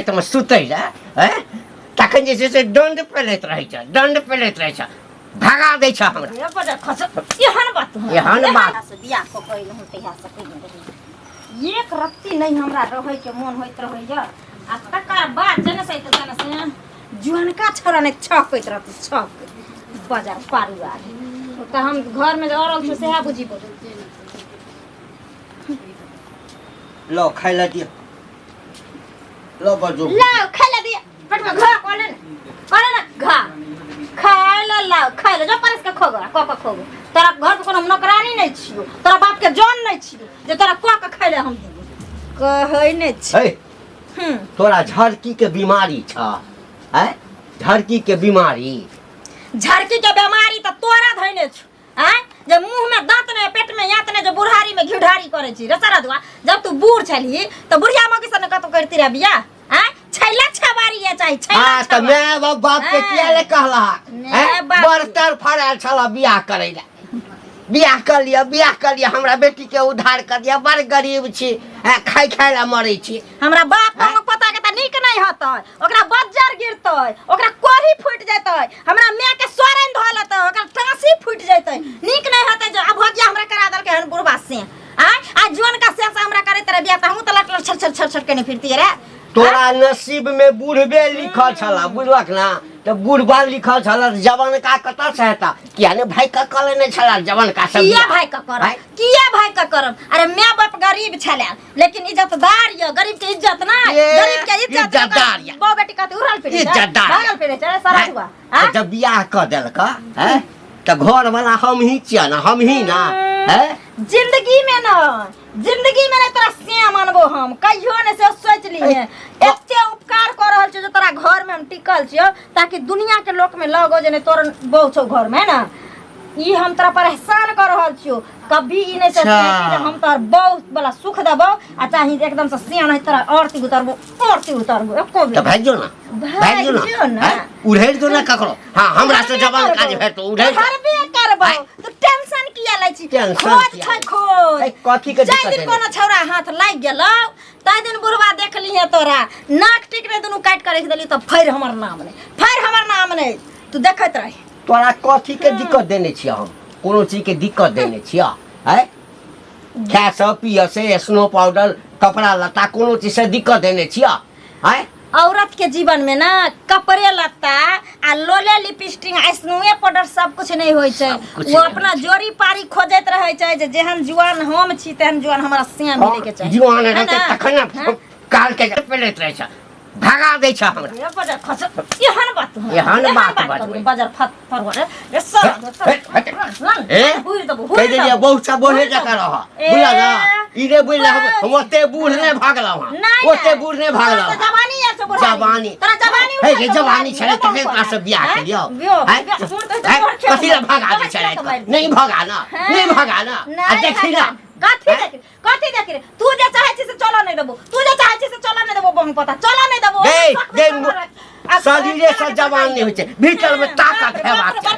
रातिमे सुतै लए तखन जे छै से दण्ड पेलैत रहै छ भगा दै छ हमरा एहन बात बियाह कऽ कऽ अइलहुँ तहियासँ कहिने रही एक रत्ती नहीं हमरा रहैके मोन होइत रहैए आ तकर बाद जनसे जुअनका छोड़ा नहीं छकैत रहतै छक बाजार पारुआ तऽ हम घरमे जे औरल छै सएह बुझी बोल लो खाइ लए दिअ लो बजू ला खाइ लए दिअ पेटमे घा कले ना घा खाइ ले जो परस के खो गो तोरा घर पे कोनो नौकरानी नहीं छियो तोरा बाप के जन नहीं छियो जे तोरा क के खाइ ले हम कहै नहीं छी तोरा झड़की के बीमारी छ झड़की के बीमारी त तोरा धैने छ जे मुंह में दांत ने पेट में यात ने जे बुढ़ारी में घिढारी करे छी रसरा दुआ जब तू बूढ़ छली त बुढ़िया मौगी सन कतो करती रे बिया छैला छबारी है चाहि छैला त मैं बाप के किया ले कहला बर्तर फड़ल छला बियाह करे ले बियाह कर लिया हमरा बेटी के उद्धार कर दिया बड़ गरीब छी खाइ ला मरै छी हमरा बाप को पता के त नीक नहीं होतै ओकरा बज्जर गिरतै ओकरा कोढ़ी फूट जैतै हमरा माय के सोरन धो लेतै ओकरा टांसी फूट जैतै नीक नहीं होतै जे अभोजिया हमरा करा देलकै हन बुढ़बा से आ जुअन का से हमरा करैत रे बियाह त हम त लट छर केने फिरती रे तोरा नसीब में बुढ़बे लिखल छला बुझलक ना तो बुढ़बा लिखल छला जवान का कता से हेता किया ने भाई का कले ने छला जवान का सब किया भाई का करम अरे मैं बाप गरीब छला लेकिन इज्जतदार ये गरीब के इज्जत ना गरीब के इज्जतदार ये बो बेटी कहते उड़ल पे इज्जतदार भागल पे चले सारा हुआ जब बियाह क देलक त घर वाला हम ही छिया ना हम ही ना जिंदगी में ना तोरा से मानबो हम कहियो ने से सोच लिए एते उपकार कर रहल छ जे तोरा घर में हम टिकल छियो ताकि दुनिया के लोक में लगो जे ने तोर बहु छौ घर में ना ई हम तोरा पर एहसान कर रहल छियो कभी ई नहीं सोचते कि हम तोर बहुत बड़ा सुख देबो आ चाहि एकदम से सियान है तोरा औरती उतरबो एको तो भाइजो ना उड़ेर दो ना ककरो हां हमरा से जवान काज है तो उड़ेर करबे करबो तो टेंशन किया लै छी खोज कथी के दिक्कत है कोनो छौरा हाथ लाग गेलौ ताई दिन बुढ़वा देख लिहे तोरा नाक टिक ने दुनु काट के रख देली त फेर हमर नाम नहीं तू देखत रह तोरा कथी के दिक्कत देने छिया हम कोनो चीज के दिक्कत देने छिया खाए से पिए से स्नो पाउडर कपड़ा लत्ता कोनो चीज से दिक्कत देने छिया औरत के जीवन में ना कपड़े लत्ता आ लोले लिपस्टिक स्नोए पाउडर सब कुछ नहीं होय छै वो अपना जोड़ी पारी खोजत रहै छै जे जेहन जुआन हम छी तेहन जुआन हमरा से मिले के चाहिए जुआन रहते तखन काल के पेलैत रहै छै भगा दै छ हमरा एहन बात बाजार फत फरवर रे सब कह दिया बहुत सा बोले जका रह बुझला ना ई रे बुझला हम ओते बूढ़ ने भागला ओते बूढ़ ने भागला जवानी है तो जवानी तोरा जवानी हे जवानी छले तके पास बियाह के लियो कथि ला भागा दै छले नहीं भागा ना आ देखी ना कथी देख रे तू जे चाहे छी से चलो नहीं देबो बम पता चलो नहीं देबो दे शरीर से जवान नहीं होय छै भीतर में ताकत है बड़का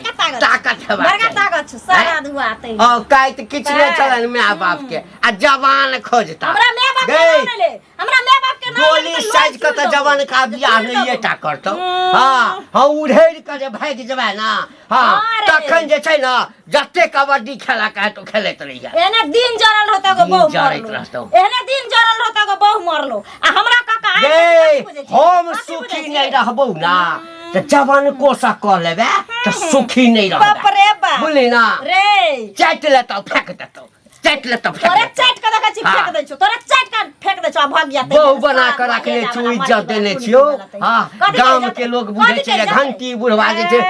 ताकत छ सारा दुआ तै ओ काई त किछ नै चलन माय बाप के आ जवान खोजता हमरा माय बाप के ले हमरा माय बाप के गोली साइज के त जवान का बियाह नहीं एटा करतौ हां उड़ेर के जे भाग जेबा ना हां तखन जे छै ना जत्ते कबड्डी खेला का तो खेलैत रहिया एने दिन जरल रहता गो बहु मरलो आ हमरा काका हम सुखी नहीं रहबो ना त जवान कोसा क लेबे त सुखी नहीं रहबे बाप रे बाप बोली ना रे चाट लेतौ फेंक देतौ तोरे चाट के देखा छी फेंक दै छौ तोरे चाट के फेंक दै छौ भाग गया बहु बना के रखले छी इज्जत देने छियो हां गांव के लोग बुझे छै घंटी बुढ़वा जे छै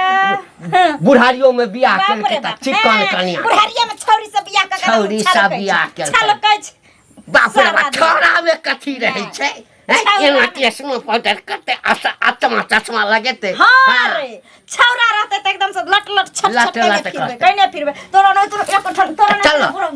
बुढ़ारियों में बियाह करके त चिकन कनिया बुढ़ारिया में छौरी से बियाह के छौरी बाप रे बाप छोरा में कथी रहै छै एना टेस्नो पाउडर करते आत्मा चश्मा लगेते हां रे छौरा रहते त एकदम से लट छट के कहने फिरबे तोरा नहीं तो एक ठन तोरा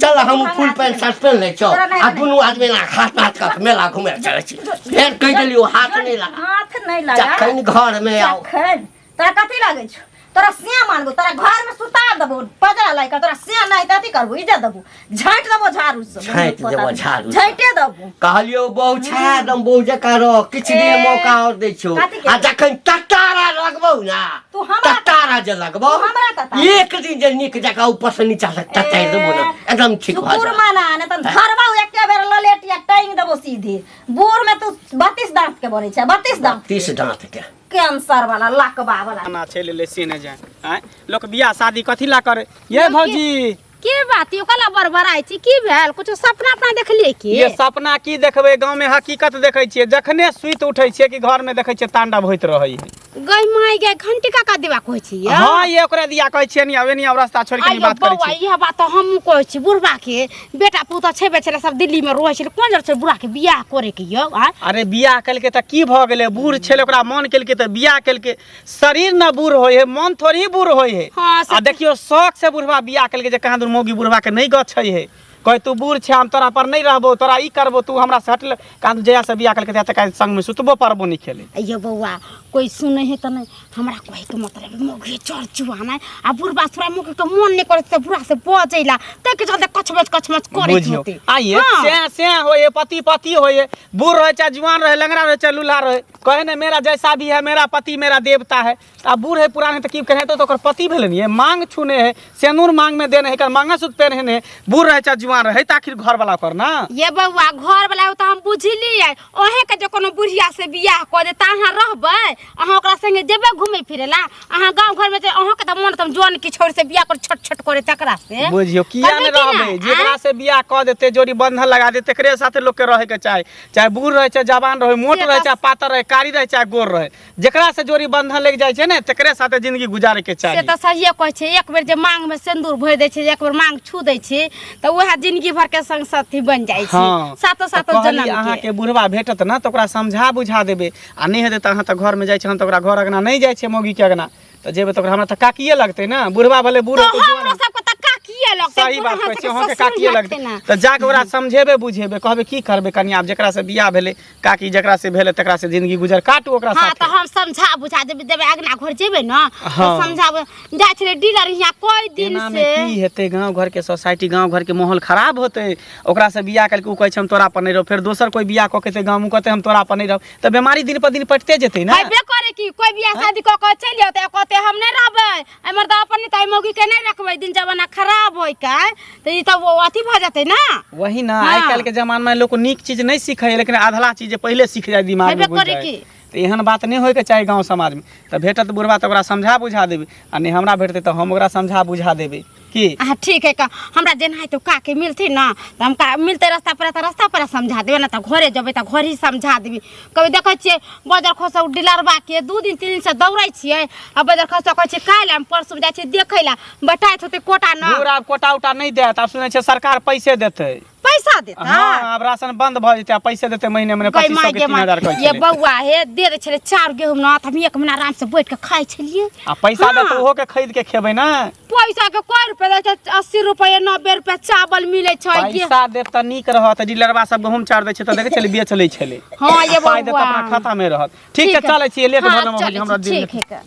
चल हम फुल पैंट शर्ट पहन ले छौ आ दुनु आदमी ना हाथ का मेला घुमे चले छी फेर कह देलियो हाथ नहीं लगा जखन घर में आओ तोरा कथी लागे छ तोरा से मानबो, तोरा घर में सुता देबो, पजरा लाई का तोरा से नहीं तती करबो, इज्जत देबो, झांट देबो झाड़ू से, झांट देबो झाड़ू से। झांटे देबो कहलियो बहु छा दम बहु जका रो किछ दिन मौका और दै छौ। आ जखन टटारा लगबौ ना, तू हमरा टटारा जे लगबौ, हमरा टटारा एक दिन जे निक जका ऊपर से नीचा से टटार देबो ना, एकदम ठीक भ सुकुर माना ने त धरबौ एके बेर ललेटिया टांग देबो सीधे। बूढ़ में तू 32 दांत के बनै छै, 32 दांत, 30 दांत के कैंसर वाला, लकवा वाला ना छे ले से न जाए। हैं लोग बियाह शादी कथी ला करे? ये भौजी के बात यो कला बरबराई छी की भेल? कुछ सपना अपना देखलिए की? ये सपना की देखबे, गांव में हकीकत देखै छियै। जखने सुइत उठै छियै कि घर में देखै छियै तांडव होइत रहै है। गई माई गई घंटी का देवा कहै छी या? हां ये ओकरा दिया कहै छियै, नहीं आवे नहीं आव रास्ता छोड़ के नहीं बात करै बौआ छी। यह बात हम कहै छी, बुढ़बा के बेटा पुता छेबे छले सब दिल्ली में रहै छै, कोन जर छै बुढ़ा के बियाह करे के यो? अरे बियाह कलके त की भ गेलै? बूढ़ छेले ओकरा मन केलके त बियाह केलके। शरीर न बूढ़ होय है, मन थोड़ी बूढ़ होय है। हाँ, आ देखियो शौक से बुढ़वा बियाह केलके जे कहाँ दूर मौगी बुढ़वा के नहीं गछै है। कहे तू बूढ़ छे, हम तोरा पर नहीं रहबो, तोरा ई करबो, तू हमरा से हटल। कहाँ जया से बियाह केलके त संग में सुतबो परबो नहीं खेले। ये बौआ कोई सुने है त नहीं, हमरा कहे के मतलब मोगी चढ़ चुआना आ बुढ़बा थोड़ा मोगी के मन नहीं करे से बुढ़ा से बचैला त के चलते कचमच करे बुझियो होते। आइए से होए, पति पति होए, बूढ़ रहे चाहे जवान रहे, लंगड़ा रहे चाहे लूल्हा रहे, कहे ने मेरा जैसा भी है मेरा पति मेरा देवता है। अब बूढ़ है पुराने तो की कहे तो ओकर पति भेले नहीं है। मांग छूने है, सेनूर मांग में देने है, कर मंगलसूत्र पहने है, बूढ़ रहे चाहे जवान रहे, आखिर घर वाला कर ना। ये बउआ घर वाला तो हम बुझलिए, ओहे के जो कोनो बुढ़िया से बियाह क दे ताहा रहबे, अहाँ ओकरा संगे जेबे घूमे फिरेला, अहाँ गांव घर में जे अहाँ के त मन तम जवान की छोड़ से बियाह कर छट करे तकरा से बुझियो किया ने रहबे, जेकरा से बियाह क देते, जोड़ी बंधन लगा देते, तकरे साथे लोग के रहे के चाहे, चाहे बूढ़ रहे चाहे जवान रहे, मोट रहे चाहे पातर रहे, कारी रहे चाहे गोर रहे, जेकरा से जोड़ी बंधन लग जाय छै ने तकरे साथे जिंदगी गुजारे के चाही। से त सहिए कहै छै, एक बेर जे मांग में सिंदूर भर दै छै, एक बेर मांग छू दै छै त ओहे जिंदगी भर के संग साथी बन जाय छै। सातो सातो जन्म के अहाँ के बुढ़वा भेटत ना त ओकरा समझा बुझा देबे, आ नहीं हेते त अहाँ त घर में जाय छै, हम त ओकरा घर अगना नहीं जाय छै, मौगी के अगना त जेबे त हमरा त काकिए लगते ना। बुढ़वा भले बूढ़ तो हमरो सब के त काकिए लगते। सही बात कहै छै, अहाँ के काकिए लगते त जाके ओकरा समझेबे बुझेबे, कहबे की करबे कनिया, अब जेकरा से बियाह भेले काकी, जेकरा से भेले तकरा से जिंदगी गुजर काटू ओकरा साथे। हां त हम समझा बुझा देबे, देबे अगना घर जेबे ना त समझाबे। जाय छले डीलर यहां कोई दिन से की हेते, गांव घर के सोसाइटी गांव घर के माहौल खराब होते, ओकरा से बियाह करके उ कहै छै हम तोरा पर नहीं रहो, फिर दोसर कोई बियाह क के ते गांव में कहते हम तोरा पर नहीं रहो, त बीमारी दिन पर दिन पटते जेते ना। हेबे करे की कोई बियाह शादी क के चल जाते, कहते हम नहीं रहबे, हमर त अपन ताई मौगी के नहीं रखबे, दिन जमाना खराब होय का त ई त वो अथी भ जाते ना। वही ना आज कल के जमाना में लोग को नीक चीज नहीं सीखे है, लेकिन आधला चीज पहले सीख जाए दिमाग में घुस जाए। तो एहन बात नहीं होय के चाही गांव समाज में। तो भेटत बुढ़वा तो ओकरा समझा बुझा देबे, आ नहीं हमरा भेटते तो हम ओकरा समझा बुझा देबे की। हां ठीक है का हमरा जेना है तो का के मिलते ना त हम का मिलते रास्ता पर समझा देबे ना, त घरे जबे त घर ही समझा देबे। कभी देखै छियै बाजार खसौ डीलरबा के 2 दिन 3 दिन से दौड़ै छियै, आ बाजार खसौ कहै छै काल हम परसू जाय छियै देखैला, बटाइत होते कोटा ना। पूरा कोटा उटा नहीं देत, अब सुनै छै सरकार पैसे देते, पैसा देता। हां अब राशन बंद भ जेते, पैसे देते महीने में 2500 के 3000 कहै छै। ये बउआ हे दे दे छले 4 गेहूं ना, त हम 1 महीना आराम से बैठ के खाइ छलिए। आ पैसा देते ओहो के खरीद के खेबै ना। पैसा के कोई रुपए दे छै, 80 रुपए 90 रुपए चावल मिलै छै। पैसा देत त नीक रहत, डीलरबा सब गहूम चार दै छै त देखे छले बेच लै छले। हां ये पाइ देत बउआ अपना खाता में रहत। ठीक है चलै छी, लेट भरम हो हमरा हां दिन। ठीक है का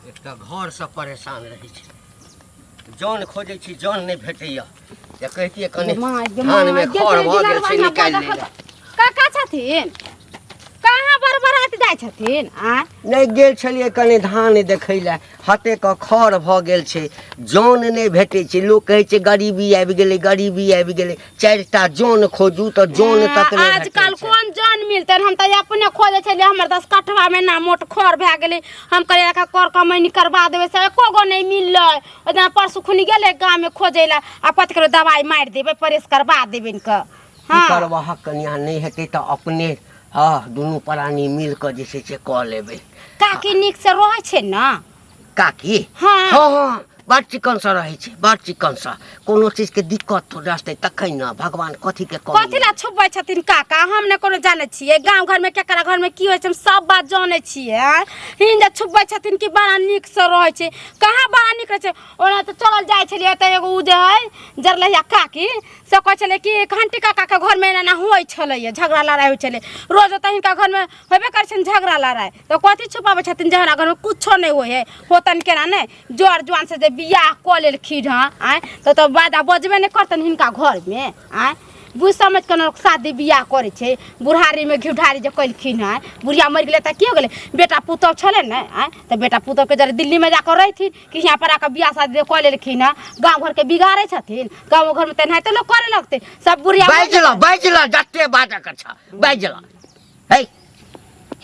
एकटा घर से परेशान रहै छै, जान खोजै छी जान नहीं भेटैया, या कहतिए कने धान में खर भ गेल छै निकाल ले। काका छथिन कहाँ बरबरात जाय छथिन? आ नहीं गेल छलिए कने धान देखै ले, हते क खर भ गेल छै, जान नहीं भेटै छै। लोग कहै छै गरीबी आबि गेलै, गरीबी आबि गेलै, 4टा जान खोजू त जान तक नहीं भेटै आजकल छै। कौन जान मिलते, हम त अपने खोजे छलिए, हमर 10 कठवा में ना मोट खर भए गेलै, हम कहलिए का कर कमैनी करबा देबे, से एको गो नहीं मिललै। ओदा परसु खुनी गेले गांव में खोजेला, आ पत करो दवाई मार देबे, परेश करबा देबे इनका। की करबा कन्या नहीं हेतै त अपने दुनू प्राणी मिल के जे छै से क लेबै। काकी निक से रहै छै ना काकी? हाँ। हाँ बड़ चिकन सा रहे छे, बड़ चिकन सा। कोनो चीज के दिक्कत हो रहते तखन ना भगवान कथी के कथी ला छुपबै छथिन काका, हम ने कोनो जाने छियै। गांव घर में केकरा घर में की होय छै हम सब बात जाने छियै। हिन जे छुपबै छथिन कि बड़ा नीक से रहै छै, कहाँ बड़ा नीक रहै छै। ओना त चलल जाय छलियै त एगो उ जे है जरलैया काकी से कहै छले कि घंटी काका के घर में एना होय छलै, झगड़ा लड़ाई होय छलै रोज। त हिनका घर में होबे करै छै झगड़ा लड़ाई, त कथी छुपाबै छथिन जहरा घर में कुछो नहीं होय है। होतन केना ने जोर जुआन से जे बियाह क लेलखिन हँ आय त बाजा बजबे नहीं करतन हिनका घर में आय। बुझ समझ के शादी बियाह करे छे, बुढ़ारी में घिउढारी जे कलखिन है। बुढ़िया मर गेले त की हो गेले, बेटा पुतौ छले न आय त बेटा पुतौ के जरे दिल्ली में जाकर रहिथिन कि यहाँ पर आकर बियाह शादी क लेलखिन है। गांव घर के बिगाड़े छथिन, गांव घर में तेनाहिते लोग करे लगते सब। बुढ़िया बाजला जते बाजा के छ बाजला हे।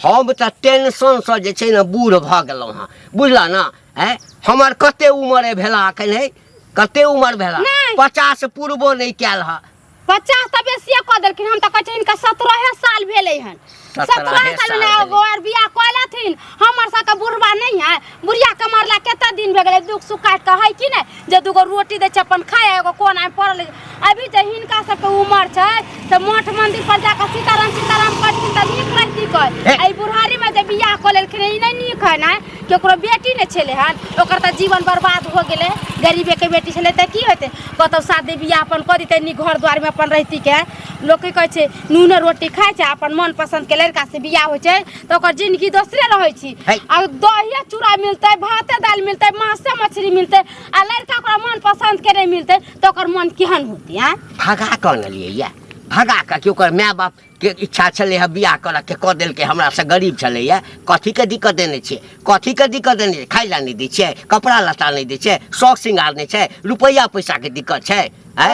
हम त टेंशन से जे छै न बूढ़ भ गेलौ हां, बुझला ना। हैं हमर कते उम्र भेला अखन है, कते उम्र भेला? 50 पूर्वो नहीं कैल हा। 50 त बेसिए क देलखिन। हम त कहै छै हिनका 17 साल भेलै हन। 17 साल में और बियाह कलथिन। हमर सबके बुढ़वा नहीं है, बुढ़िया के मरला केते दिन भे गेलै। दुख सुख काट के है कि नहीं जे दूगो रोटी दे छै अपन खाए, एगो कोना में पड़ल। अभी जे हिनका सबके उम्र छै त मठ मंदिर पर जाकर सीताराम सीताराम करथिन त नीक रहती कह। आई बुढ़ारी में जे बियाह क लेलखिन ई नहीं नीक है ना। केकरो बेटी ने छले हन, ओकर त जीवन बर्बाद हो गेले। गरीबे के बेटी छले त की होते, कतौ शादी बियाह अपन कर देते नी घर द्वार में अपन रहती के। लोग के कहै छै नून रोटी खाय छै, अपन मन पसंद के लड़का से बियाह हो छै त ओकर जिंदगी दोसरे रहे छी। आ दही चूड़ा मिलते, भाते दाल मिलते, मांसे मछली मिलते, आ लड़का ओकरा मन पसंद के नहीं मिलते त ओकर मन केहन होती है। भगा कौन लिए या भगा का कि ओकर माय बाप के इच्छा छले है बियाह करे के, क देल के। हमरा से गरीब छले है, कथी के दिक्कत देने छे, कथी के दिक्कत देने? खाइ ला नहीं दै छे, कपड़ा लत्ता नहीं दै छे, शौक श्रृंगार नहीं छे, रुपया पैसा के दिक्कत छे।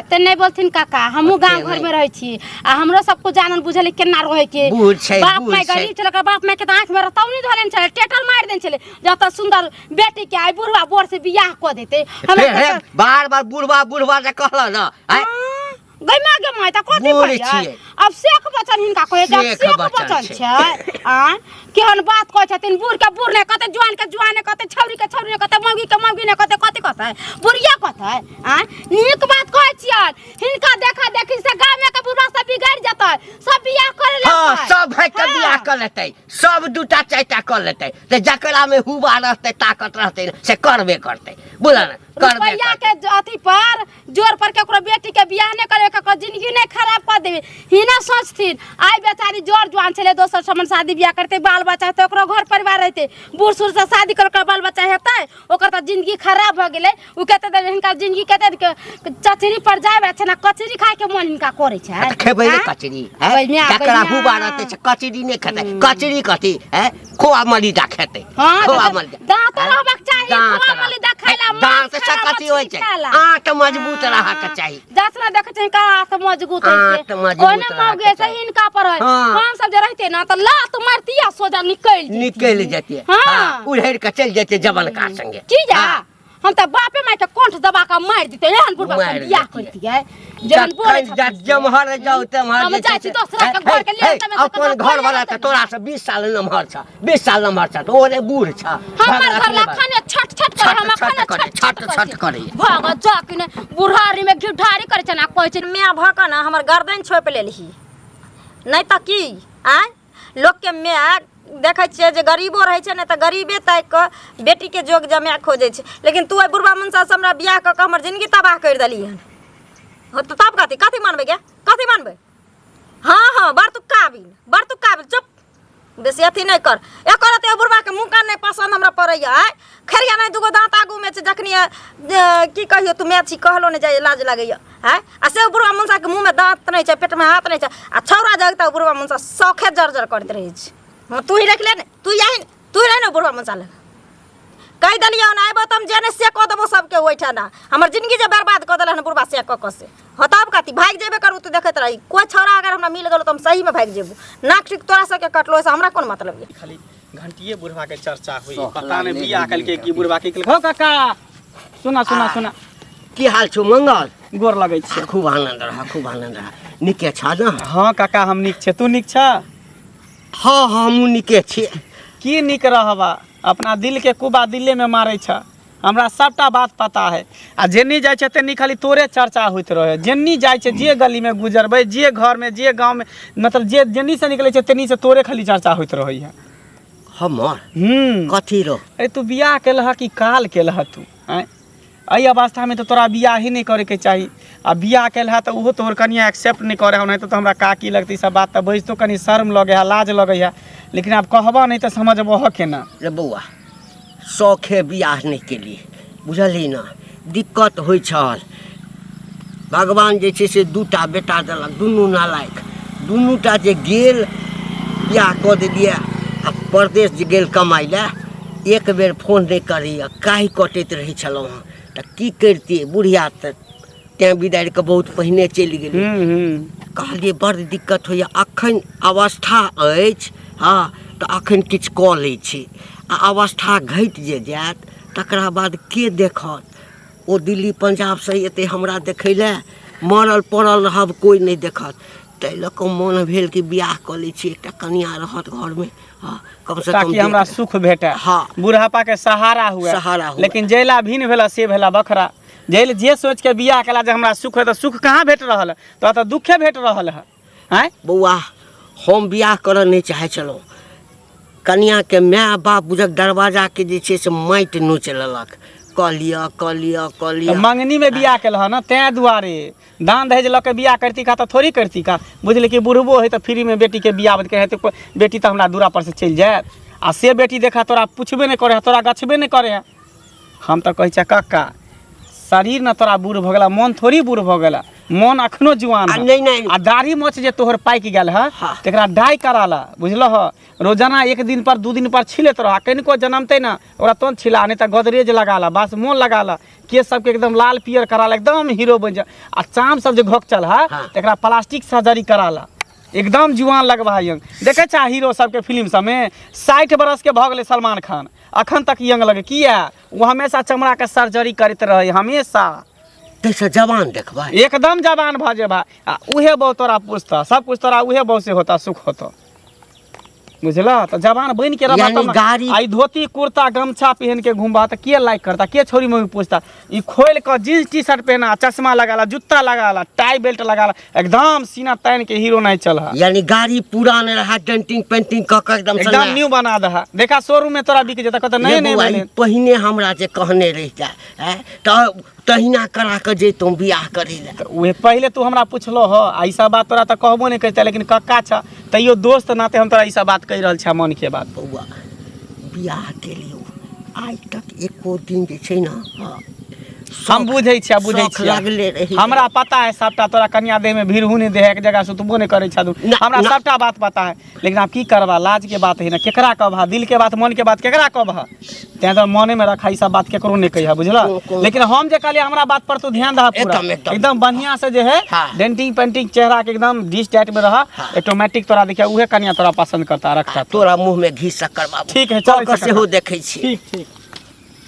ते नहीं बोलथिन काका, हमहू गांव घर में रहे छी आ हमरो सबको जानल बुझल केना रहे के। बाप माय गरीब छले, बाप माय के त आंख में रतौनी धरेन छले, टेटल मार देन छले। जत सुंदर बेटी के आई बुढ़वा बोर से बियाह क देते। हमरा बार बार बुढ़वा बुढ़वा जे कहला ना गैमा गैमा त कथी कहिए। अब शेख बचन हिनका कहे जब शेख बचन छै आ केहन बात कहै छथिन। बूढ़ के बूढ़ ने कते, जवान के जवान ने कते, छौरी के छौरी ने कते, मौगी के मौगी ने कते, कथी कहतै बुढ़िया कहतै आ नीक बात कहै छियन। हिनका देखा देखी से गांव में के बुढ़वा सब बिगड़ जतै, सब बियाह करे ले। हां सब भाई के बियाह कर लेतै, सब दूटा चारटा कर लेतै। त जकरा में हुबा रहतै, ताकत रहतै से करबे करतै, बुझला ना। रुपया के अथी पर जोर पर केकरो बेटी के बियाह ने करे, केकरो जिंदगी ने खराब कर देबे। हिना सोचथिन आई बेचारी जोर जवान छले, दोसर समन शादी बियाह करते, बाल बच्चा हेते, ओकरो घर परिवार रहते। बूढ़ सूढ़ से शादी करके बाल बच्चा हेते, ओकर त जिंदगी खराब भ गेले। उ कहते दे हिनका जिंदगी कहते चचरी पर जाय छै ना, कचरी खाए के मन हिनका करे छै। खेबै रे कचरी है, जकरा हुबा रहतै से कचरी ने खेतै। कचरी कथी है, खोआ मलिदा खेतै। खोआ मलिदा दांत रहबाक चाही, खोआ मलिदा खाइला दांत से कथी होय छै, आंत मजबूत रहा के चाही। जसरा देखे छै का आंत मजबूत है से ओने मौगे से हिनका पर है। हम सब जे रहते ना त लात मारतिया सोजा निकल जेतिए। हां उड़ेर के चल जेते जबन का संगे की जा। हम त बापे माय के कंठ दबा के मार दिते, एहन बुढ़वा के बियाह करती है। जहन बोले जमहर जाऊ तमहर हम जाय छी दोसरा के घर के ले तमे अपन घर वाला त तोरा से 20 साल नमहर छ, 20 साल नमहर छ, तो ओरे बूढ़ छ। हमर घर ला खाने छट छट करे, हम खाने छट छट करे। भाग जा कि ने बुढ़ारी में घिउढारी करे छ ना, कहै छै मैं भक ना हमर गर्दन छोप लेलही नहीं त की आय। लोग के मैं देखे छिए जे गरीबो रहे छै ने त गरीबे ताक के बेटी के जोग जमा खोजे छै। लेकिन तू बुढ़वा मनसा से हमरा बियाह क के हमर जिंदगी तबाह कर देली हन। हो त तब कथी कथी मानबे गे, कथी मानबे? हां हां बड़ तू काबिल चुप, बेसी अथी नहीं कर। एकर ते बुढ़वा के मुंह कान नहीं पसंद हमरा पड़ैया। खरिया नहीं दुगो दांत आगू में छै, जखनी की कहियो तू मैची कहलो नहीं जाय, लाज लागैया है। आ से बुढ़वा मनसा के मुंह में दांत नहीं छै, पेट में हाथ नहीं छै, आ छौरा जगता बुढ़वा मनसा सौखे जर्जर करत रहे छै। हां तू ही रख ले ने, तू रह ना बुढ़वा मनसा लग कह दलियो ना आइबो तम जेने से क देबो सबके ओइठा ना। हमर जिंदगी जे बर्बाद क देलन बुढ़वा से क से हताब कथी भाग जेबे करू। तू देखत रही कोई छौरा अगर हमरा मिल गेलो त हम सही में भाग जेबू। नाक टिक तोरा से के कटलो से हमरा कोन मतलब ये। खाली घंटिए बुढ़वा के चर्चा हुई, पता नहीं बियाह कल के की बुढ़वा के हो। काका सुना सुना सुना, की हाल छौ मंगल? गोर लगै छै। खूब आनंद रहा, खूब आनंद रहा। निके छ ना? हां काका हम निक छै, तू निक छ? हां हमहू निके छी। की निक रहबा, अपना दिल के कुबा दिले में मारै छ। हमरा सबटा बात पता है। आ जेन्नी जाइ छै तेन्नी खाली तोरे चर्चा होइत रहे। जेन्नी जाइ छै, जे गली में गुजरबै, जे घर में, जे गांव में, मतलब जे जेन्नी से निकले छै तेन्नी से तोरे खाली चर्चा होइत रहे है। हमर कथी रो? अरे तू बियाह केलह कि काल केलह तू? एहि अवस्था में तो तोरा बियाह ही नहीं करे के चाहिए। आ बियाह केलह तो उहो तोहर कनिया एक्सेप्ट नहीं करे हो, नहीं तो हमरा का की लगती सब बात। तो बज तो कनी शर्म लगे है, लाज लगे है, लेकिन आप कहबा नहीं तो समझबह केना? रे बौआ, शौखे बियाह नहीं केलिए, बुझली ना, दिक्कत होइ छल। भगवान जे छै से दूटा बेटा देलक, दुनू नालायक, दुनूटा जे गेल बियाह कऽ देलिए। आ परदेश जे गेल कमाइ लए, एक बेर फोन नहीं करैए, काहे कटैत रहै छलहुँ हँ। तऽ की करितियै, बुढ़िया तऽ तैँ बिदारि कऽ बहुत पहिने चलि गेलै। कहलिए बड़ दिक्कत होइए, अखन अवस्था अछि, हाँ, तऽ अखन किछु कऽ लै छै। आ अवस्था घटि जे जायत तकरा बाद के देखत? ओ दिल्ली पंजाब से एतै हमरा देखै लए, मरल पड़ल रहब कोई नहीं देखत। ताहि लऽ कऽ मोन भेल कि बियाह कऽ लै छी, एकटा कनिया रहत घरमे, हाँ, कम से कम ताकि हमरा सुख भेटे, हाँ, बुढ़ापा के सहारा हुए। लेकिन जैला भिन्न भेला से भेला बखरा। जैल जे सोच के बियाह केला जे हमरा सुख है, तो सुख कहाँ भेट रहल है, तो दुखे भेट रहल है। हैं बौआ, हम बियाह करऽ नहीं चाहे छलहुँ। कनिया के माय बाप बुझक दरवाजा के जे छै से माटि नोच लेलक, कऽ लिअ। मंगनी में बियाह केलह ना, तैं दुआरे दान दहेज लऽ के बियाह करती का तो थोड़ी करती का? बुझली कि बुढ़बो है तो फ्री में बेटी के बियाह कहे तो बेटी तो हमरा दूरा पर से चलि जायत। आ से बेटी देखा तोरा पूछबे नहीं करे है, तोरा गछबे नहीं करे है। हम तो कहै छै कक्का, शरीर न तोरा बूढ़ भ गेला, मन थोड़ी बूढ़ भ गेला, मन अखनो जुआन है। नहीं। आ दाढ़ी मोछ जे तोहर पाइक गेल है, तेकरा डाई कराला, बुझलह? रोजाना 1 दिन पर 2 दिन पर छिलत रह। कनिको जन्मते ना ओकरा तुम छिला, नहीं तो गोदरेज लगाला, बस मोन लगाला, केस सबके एकदम लाल पियर कराला, एकदम हीरो बन जा। आ चाम सब जे घोकचल है, तेकरा प्लास्टिक सर्जरी कराला, एकदम जुआन लगवा यंग। देखे छा हीरो सबके फिल्म सब में 60 बरस के भ गेले सलमान खान, अखन तक यंग लगे। किया? वो हमेशा चमड़ा के सर्जरी करते रहे, हमेशा। तैसे जवान देखबा, एकदम जवान भ जेबा। आ उहे बहु तोरा पूछता, सब कुछ तोरा उहे बहु से होता, सुख होता, बुझला? तो जवान बन के रहबा तब गाड़ी आई धोती कुर्ता गमछा पहन के घूमबा तो के लाइक करता, के छोरी में पूछता। ई खोल के जींस टी शर्ट पहना, चश्मा लगाला, जूता लगाला, टाई बेल्ट लगाला, एकदम सीना तान के हीरो नहीं चला। यानी गाड़ी पुरान रहा, डेंटिंग पेंटिंग क के एकदम न्यू बना दहा। देखा शोरूम में तोरा बिक जेता, कहता नहीं पहिने हमरा जे कहने रहिता त तहिना करा के जैतौ बियाह करे ले। उहे पहले तू हमरा पूछलो ह, ऐसा बात तोरा त कहबो नहीं करता, लेकिन कक्का छ तैयो दोस्त नाते हम तोरा ऐसा बात कह रहल छ, मन के बात। बौआ, बियाह के लियो आज तक एको दिन जे छै ना, हम बुझे छिया, हमरा पता है सबटा। तोरा कन्या देह में भीड़ नहीं दे है, एक जगह सुतबो नहीं करे छू, हमरा सबटा बात पता है। लेकिन आप की करबा, लाज के बात है ना, केकरा कहबा? दिल के बात, मन के बात केकरा कहबा? तैं तो मने में रखा, ई सब बात केकरो नहीं कहिया, बुझला? लेकिन हम जे कहलिए हमरा बात पर तू ध्यान दहा पूरा, एकदम बढ़िया से जे है, डेंटिंग पेंटिंग चेहरा के एकदम डिश टाइट में रहा, ऑटोमेटिक तोरा देखिया उहे कन्या तोरा पसंद करता, रखता। तोरा मुंह में घी शक्कर बाबू, ठीक है, चल से हो देखै छी। ठीक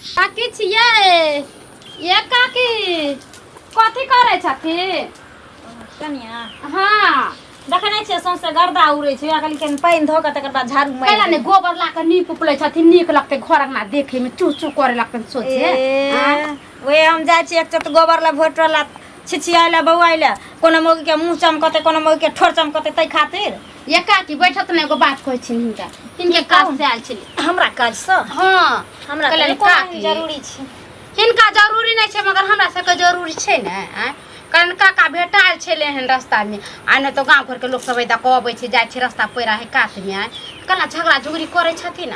काकी छियै, ये काकी कथी करे छथि? कनिया हाँ, देखे नहीं छे सौंसे गर्दा उड़े छे, खाली के पानी धो के तकर बाद झाड़ू मार। कैला ने गोबर ला के नीप उपले छथि, नीक लगते घर अंगना देखे में, चू चू करे लगते सोचे। वे हम जाय छी एक चट गोबर ला भोटला छिछियाइला बौआइला, कोनो मौगी के मुंह चमकते, कोनो मौगी के ठोर चमकते, तै खातिर ये काकी बैठत ने एगो बात कहै छी हिनका, हिनके काज से आयल छली। हमरा काज से? हां, हमरा काकी जरूरी छै। हिनका जरूरी नहीं है, मगर हमरा सबके जरूरी है ना। कारण काका भेटाल छे हन रास्ता में, आ नहीं तो गाँव घर के लोग सब अबै छै, जाय छै रास्ता पैरा है कात में, कला झगड़ा झुगड़ी करे छथिन।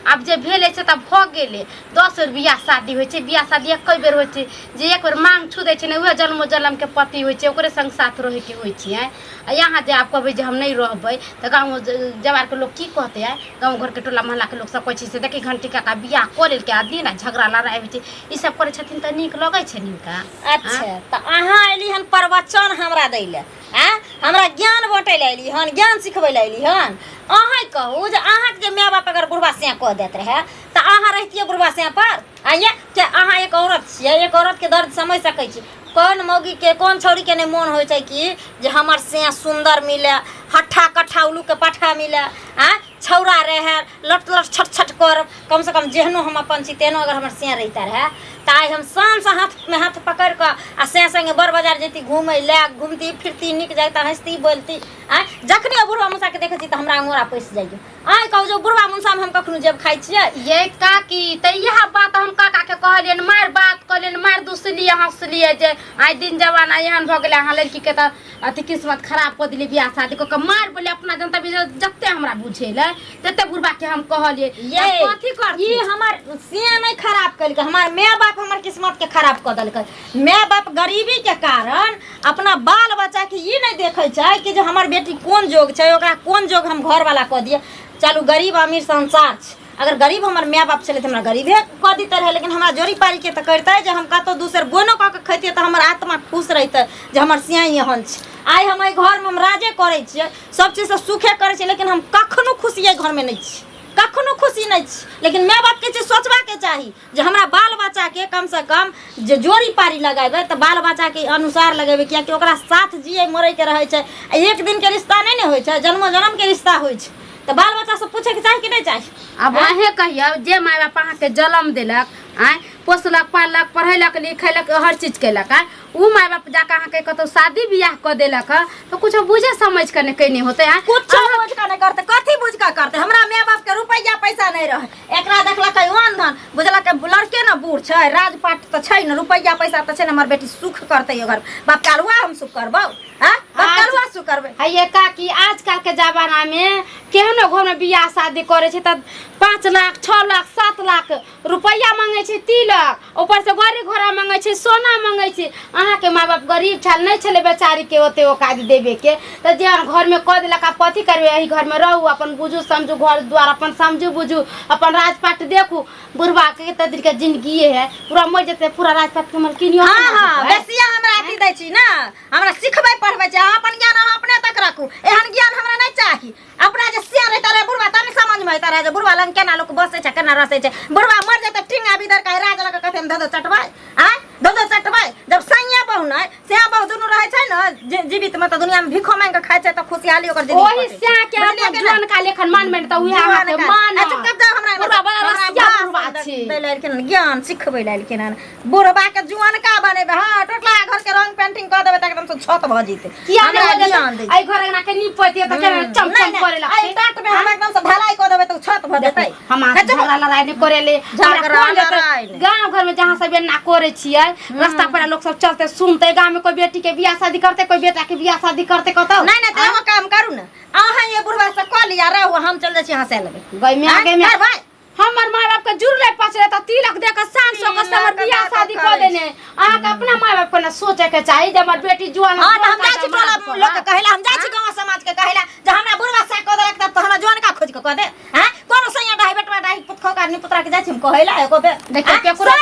अब जे भेले से तब भ गेले 10 बेर बियाह शादी होइ छै, बियाह शादी एक बेर होइ छै, जे एक बेर मांग छू दै छै ने, उहे जन्मो जन्म के पति होइ छै, ओकरे संग साथ रहे के होइ छै। आ यहाँ जे आप कहबै जे हम नहीं रहबै तो गाँव जवार के लोग की कहते है, गाँव घर के टोला मोहल्ला के लोग सब कहै छै से देखी घंटी काका बियाह करे के आदि ना झगड़ा लड़ाई होइ छै, ई सब करे छथिन त नीक लगै छै निका। अच्छा, त अहाँ एली हन प्रवचन हमरा दै ले, हमरा ज्ञान बाँटे ले एली हन, ज्ञान सिखबै ले एली हन। अहाँ कहू जे अहाँ के माय बाप अगर बुढ़वा से कह देत रहे त अहाँ रहतिए बुढ़वा से पर? आइए के अहाँ एक औरत छियै, एक औरत के दर्द समझ सकै छी। कौन मौगी के, कौन छौरी के नहीं मन होइ छै कि जे हमर से सुंदर मिले, हट्ठा कट्ठा उल्लू के पट्ठा मिले, छौरा रहे लट लट छट छट कर, कम से कम जेहनो हम अपन छी तेनो अगर हमर सिया रहता रहे तो आई हम शान से हाथ में हाथ पकड़ कर आ से संगे बड़ बाजार जेती घूमे ले घूमती फिरती निक जाता हंसती बोलती आ जखने बुढ़वा मुसा के देखे छी तो हमरा अंगोरा पैस जाइए आई कहू जो बुढ़वा मुसा में हम कखनो जेब खाई छियै ये काकी त यह बात हम काका के कहलियन मार बात कहलियन मार दुसलिए हंसलिए जे आइ दिन जमाना एहन भ गेलै अहाँ लड़की के त अथी किस्मत खराब क दिले बियाह शादी को मार बोले अपना जनता भी जत्ते हमरा बुझेले तते बुढ़वा के हम कहलिए ये कथी कर ई हमर सिया नहीं खराब कलके हमार माय बाप हमर किस्मत के खराब क देलकै माय बाप गरीबी के कारण अपना बाल बच्चा के ई नहीं देखे छै कि जो हमर बेटी कोन जोग छै ओकरा कोन जोग हम घर वाला क दिए चलू गरीब अमीर संसार छै अगर गरीब हमर माय बाप चले तो हमरा गरीबे क दीते रहे लेकिन हमरा जोड़ी पारी के त करते जे हम कतो दूसर बोनो क के खैतिए त हमर आत्मा खुश रहते जे हमर सिया एहन छै आई हम घर में हम राजे करे छियै सब चीज से सुखे करे छियै लेकिन हम कखनो खुशी घर में नहीं छी कखनो खुशी नहीं छी लेकिन माय बाप के चीज सोचबा के चाही जे हमरा बाल बच्चा के कम से कम जे जोड़ी पारी लगाबे तो बाल बच्चा के अनुसार लगाबे किया कि ओकरा साथ जिए मरे के रहे छै एक दिन के रिश्ता नहीं ने होय छै जन्मो जन्म के रिश्ता होय छै तो बाल बच्चा से पूछे के चाही कि नहीं चाही अब अहे कहियो जे माय बाप अहाँ के जन्म देलक आय पोसलक पाललक पढ़ेलक लिखेलक हर चीज केलक आय उ माय बाप जाके अहाँ के कतो शादी बियाह क देलक तो कुछ बुझे समझ के नहीं होते है कुछ बुझ का नहीं करते कथी बुझ का करते हमरा माय बाप के रुपया पैसा नहीं रहे एकरा देखलक ओन धन बुझलक लड़के न बूढ़ छै राजपाट त छै न रुपया पैसा त छै न हमर बेटी सुख करते घर बाप कालुआ हम सुख करबौ हां बाप कालुआ सुख करबे है काकी आजकल के जमाना में केहनो घर में बियाह शादी करे छै त 5 लाख 6 लाख 7 लाख रुपया मांगे छै तिलक ऊपर से गाड़ी घोड़ा मांगे छै सोना मांगे छै अहाँ के माय बाप गरीब छल नहीं छले बेचारी के ओते औकात देबे के त जे घर में क देलक पति करबे एही घर में रहू अपन बुझू समझू घर द्वार अपन समझू बुझू अपन राजपाट देखू बुढ़वा के तदर के जिंदगी है पूरा मर जते पूरा राजपाट के मलकिनी हां हां बेसिया हमरा अथी दै छी ना हमरा सिखबै पढ़बै छै अपन ज्ञान अहाँ अपने तक रखू एहन ज्ञान हमरा नहीं चाही अपना जे सिया रहता रे बुढ़वा तने समझ में आता रे बुढ़वा लन केना लोग बसे छै केना रसे छै बुढ़वा मर जते ठिंगा भीतर का राज लगा कथे में दो चटवाई आ दो चटवाई जब सैया बहु नै से बहु दुनु रहे छै न जीवित में त दुनिया में भिखो मांग के खाय छै त खुशहाली ओकर जिंदगी ओही से के अपन जीवन का लेखन मान में त उहे के मान चुप कर जा हमरा बुढ़वा बड़ा रसिया बुढ़वा छै दै लेकिन ज्ञान सिखबै लेकिन बुढ़वा के जुआन का बनेबे हां टोटला घर के रंग पेंटिंग क देबे त एकदम से छत भ जइते हमरा ज्ञान दे आई घर ना के निपतिए त केना चमचम करे लगते आई टाट में हम एकदम से ढलाई क देबे त छत भ जइते हम झगड़ा लड़ाई नहीं करेले गांव घर में जहां सब ना करे छिए रास्ता पर लोग सब चलते सुनते गांव में कोई बेटी के बियाह शादी करते कोई बेटा के बियाह शादी करते कतो नहीं तो वो काम करू ना अहाँ ये बुढ़वा से क लिया रहू हम चल जाई हंसे लेबे गई में आगे में भाई हमर माय बाप के जुड़ले पछले त तिलक दे के शान सो के समर बियाह शादी कर देने अहाँ के अपना माय बाप को ना सोचे के चाहिए जे हमर बेटी जुआन हां हम जाई छी टोला लोग के कहेला हम जाई छी गांव समाज के कहेला जे हमरा बुढ़वा से क देलक त हमरा जुआन का खोज के क दे हैं कोनो सैया डाही बेटवा डाही पुतखो का नि पुत्रा के जाई छी हम कहेला एको बे देखिए के पूरा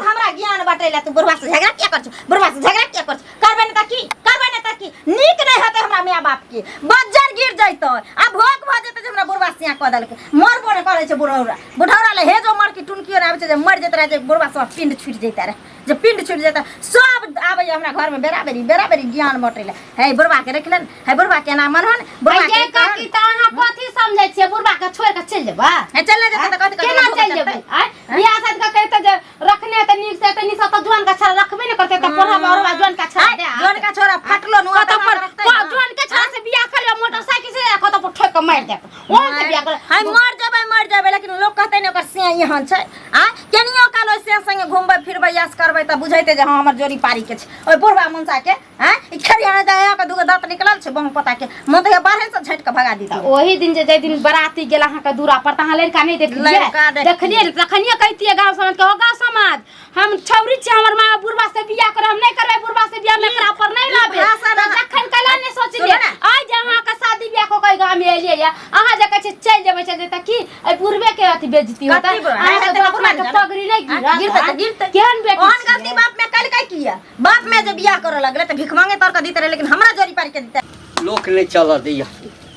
हमरा ज्ञान बाटेला तू बुढ़वा से झगड़ा क्या कर छ बुढ़वा से झगड़ा क्या कर छ करबे न त की नीक नहीं होते हमरा माय बाप के बज्जर गिर जइतो आ भोग भ जते हमरा बुढ़वा से क देलक मरबो न करे छ बुढ़ौरा ले हे जो मर की टुनकी आबे छै जे मर जते रहे बुढ़वा सब पिंड छूट जइता रे जे पिंड छूट जइता सब आबे हमरा घर में बेराबेरी ज्ञान बटेला हे बुढ़वा के रखलन हे बुढ़वा के नाम मनहन बुढ़वा के काकी त अहाँ कथि समझै छिए बुढ़वा के छोड़ के चल जेबा हे चल जते त कथि केना चल जेबै बियाह शादी का कहते जे रखने त नीक से त निसा त जुआन का छरा रखबे न करते त पढ़ा और जुआन का छरा दे जुआन का छोरा फटलो न कत पर जुआन के छरा से बियाह कर मोटरसाइकिल से कत पर ठोक के मार दे ओन से बियाह कर हाय मर जेबै लेकिन लोग कहते न ओकर से यहां छै आ केनियो कालो से संगे घुमबै फिरबै यास करबै त बुझैते जे हां हमर जोड़ी पारी के छै ओय बुढ़वा मुंसा के हैं ई खरियाना जाया के दुगो दांत निकलल छै बहु पता के मन त बाहर से झट के भगा दी ओही दिन जे दिन बराती गेल अहाँ के दूरा पर त अहाँ लड़का नहीं देखलिए तखनिए कहतिए गांव समाज के हो गांव समाज हम छौरी छी हमर मां बुढ़वा से बियाह करे हम नहीं करबै बुढ़वा से बियाह में करा पर नहीं लाबे तखन कला ने सोचलिए आज जे अहाँ के शादी बियाह को कोई गांव में एलिए या अहाँ जे कहै चल जेबै त की ए बुढ़वे के अथी बेइज्जती होता अहाँ के बाप के पगड़ी नहीं गिरत केहन बेटी ओहन गलती बाप में कल का किया बाप में जब बियाह करे लगले त भिख मांगे तोर का दीते रहे लेकिन हमरा जोड़ी पारी के दीते लोक नहीं चल दिया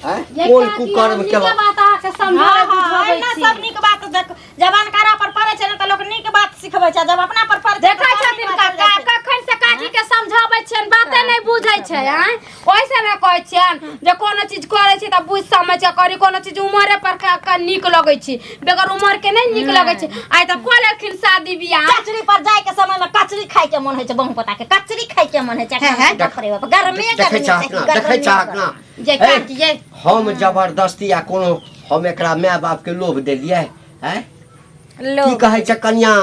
कोन कुकर में केला बात अहाँ के समझाबै बुझाबै ना सब नीक बात देख जवान कारा पर पड़े छै न त लोग नीक बात सिखबै छै जब अपना पर पड़ देखै छथिन का कखन से काकी के समझाबै छियन बाते नहीं बुझै छै आय ओइसे ना कहै छियन जे कोनो चीज करै छी त बुझ समझ के करी कोनो चीज उमरे पर का नीक लगै छी बेगर उमर के नहीं नीक लगै छै आइ त कोलेखिन शादी बियाह कचरी पर जाए के समय में कचरी खाए के मन है बहु पता के कचरी खाए के मन है बाप रे बाप गर्मी देखे चाहत ना जे काकी जे हम जबरदस्ती या कोनो हम एकरा माय बाप के लोभ देलिए हैं की कहे छै कन्या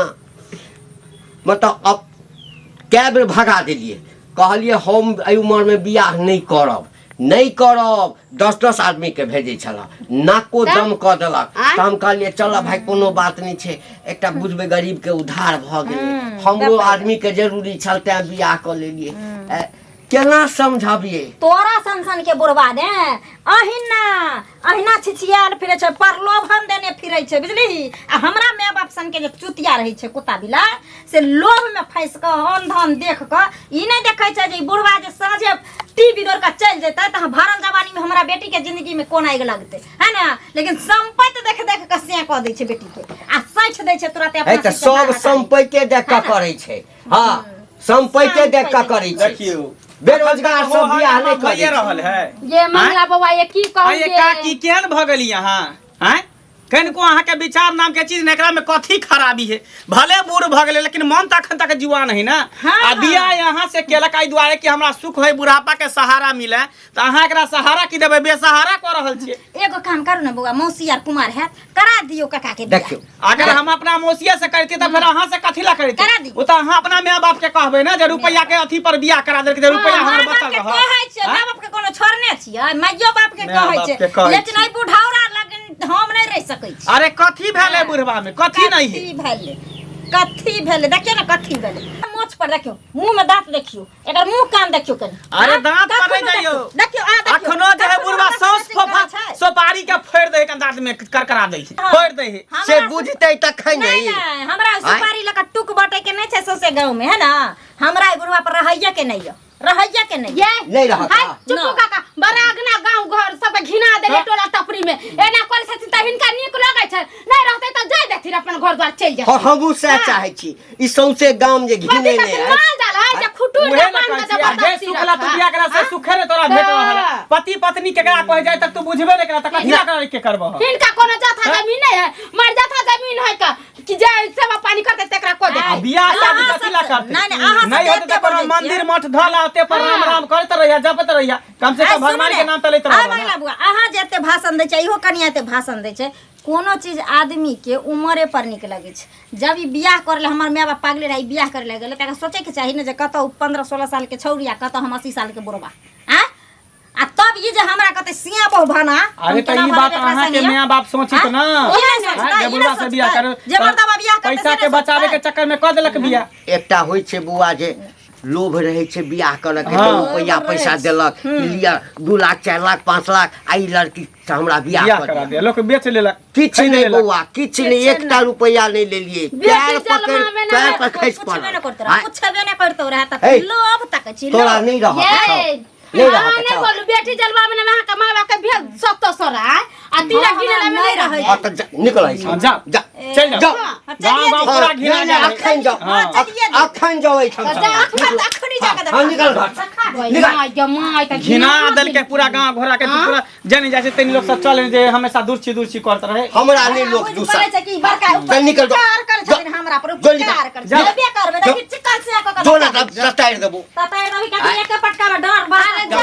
मतलब अब कै बेर भगा देलिए कहलिए हम एहि उम्र में बियाह नहीं करब 10 आदमी के भेजे छला नाको दम क देलक त हम कहलिए चल भाई कोनो बात नहीं छै एकटा बुझबे गरीब के उधार भ गेलै हमरो आदमी के जरूरी छल तै बियाह क लेलिए केना समझाबिए तोरा संसन के बुढ़वा दे अहिना छिछियाल फिरे छै प्रलोभन देने फिरे छै बुझली आ हमरा माय बाप सन के जे चुतिया रहे छै कुत्ता बिला से लोभ में फंस क अंधन देख क ई नहीं देखे छै जे बुढ़वा जे साँझे टीवी दौड़ के चल जेतै त भरल जवानी में हमरा बेटी के जिंदगी में कोन आगि लगतै है ना लेकिन संपत्ति देख देख के से क दै छै बेटी के आ सच दै छै तुरंत है त सब संपत्ति देख क करे छै हां संपत्ति देख क करे छै देखियो बेरोजगार सब बियाह नहीं कर रहल है ये मंगला बाबा ये की कहू ये काकी केहन भ गेली यहाँ हैं कनको अहाँ के विचार नाम के चीज एकरा में कथी खराबी है भले बूढ़ भ गेले लेकिन मन त अखन तक जुआन है ना आ बियाह यहाँ से केलक आई दुआरे कि हमरा सुख होय बुढ़ापा के सहारा मिले त अहाँ एकरा सहारा की देबे बेसहारा क रहल छिए एगो काम करू ना बउआ मौसी यार कुमार है करा दियो काका के देखियो अगर हम अपना मौसिया से करते त फिर अहाँ से कथी ला करते करा दी। ओ त अहाँ अपना माय बाप के कहबे ना जे रुपैया के अथी पर बियाह करा देलक जे रुपैया हमर बचल रह कहै छै माय बाप के कोनो छोड़ने छियै माइयो बाप के माय कहै बाप छै के कहै लेकिन आई बुढ़ौरा लगन हम नहीं रह सकै छी अरे कथी भेले बुढ़वा में कथी नहीं है कथी भेले देखियो ना कथी भेले मोछ पर देखियो मुंह में दांत देखियो एकर मुंह कान देखियो कनी अरे दांत पर नहीं जाइयो देखियो आ देखियो अखनो जे है बुढ़वा सौस फोफा सुपारी के फोड़ दे के दांत में करकरा दे है फोड़ दे है से बुझते तखन नहीं नहीं हमरा सुपारी लका टुक बाटे के नहीं छै सौसे गांव में है ना हमरा बुढ़वा पर रहैया के नहीं रहैया के नहीं ये नहीं रहा हाय चुप काका बरागना गांव घर सब घिना देले टोला टपरी में एना करे छथिन त हिनका नीक लगै छै नहीं रहते त जाय देथिन अपन घर द्वार चल जाय हमहू से चाहे छी ई सौंसे गाम जे घिने कथी ने कथी माल जाल है जे खुटुर उहे के ना पान कहै के छी, जे सुखला तू बियाह करा से सुखे रे तोरा भेट रहल है। पति पत्नी केकरा कह जाय तक तू बुझबे नहीं करा त कथी ला करे के करबो हिनका कोनो जथा जमीन नहीं है मर जथा जमीन है का कि जे सेवा पानी करते तेकरा को दे बियाह शादी कथी ला करते नहीं होते त कोनो मंदिर मठ धला ओते पर राम राम करत रहिया जपत रहिया कम से कम भगवान के नाम त लैत रहबा बुआ अहाँ जते भाषण दै छै इहो कनिया ते भाषण दै छै कोनो चीज आदमी के उमरे पर निक लगे छै जब ई बियाह करले हमर माय बाप पागले रही बियाह करे गेले तका सोचे के चाही ने जे कत 15-16 साल के छौरिया कत हम 80 साल के बुढ़वा आ तब ये जे हमरा कते सिया बहु भाना अरे त ई बात अहाँ के माय बाप सोचित ना जे बुढ़वा से बियाह करे जे मर्दवा बियाह करते पैसा के बचावे के चक्कर में क देलक बियाह एकटा होय छै बुआ जे लोभ रहे छै बियाह करक रुपया पैसा देलक लिया 2 लाख 4 लाख 5 लाख आई लड़की से हमरा बियाह करा दे लोग बेच लेलक किछ नहीं बुआ किछ नहीं एकटा रुपया नहीं लेलिए पैर पर खैस कुछ पड़ भी न करतो कुछ भी न करतो रहा त लोभ तक छी तोरा नहीं रह नहीं रहा नहीं बोलू बेटी जलवा में ना का मां बाप के भेल सत्तो सरा आ तीरा गिनला में नहीं रहे निकल आई जा जा चल जाओ गांव गांव पूरा घिना जा अखन जाओ एठम अखनी जाके हां निकल घर माय त घिना दल के पूरा गांव घोरा के पूरा जन जाय छै तनी लोग सब चले जे हमेशा दूरछी करत रहे हमरा नहीं लोग दूसरा छै कि बड़का चल निकल दो उपकार कर छथिन हमरा पर उपकार कर देबे करबे देखि चिकन से क जो ना तताएर देबो तताएर रही का एक पटका में डर बाहर जा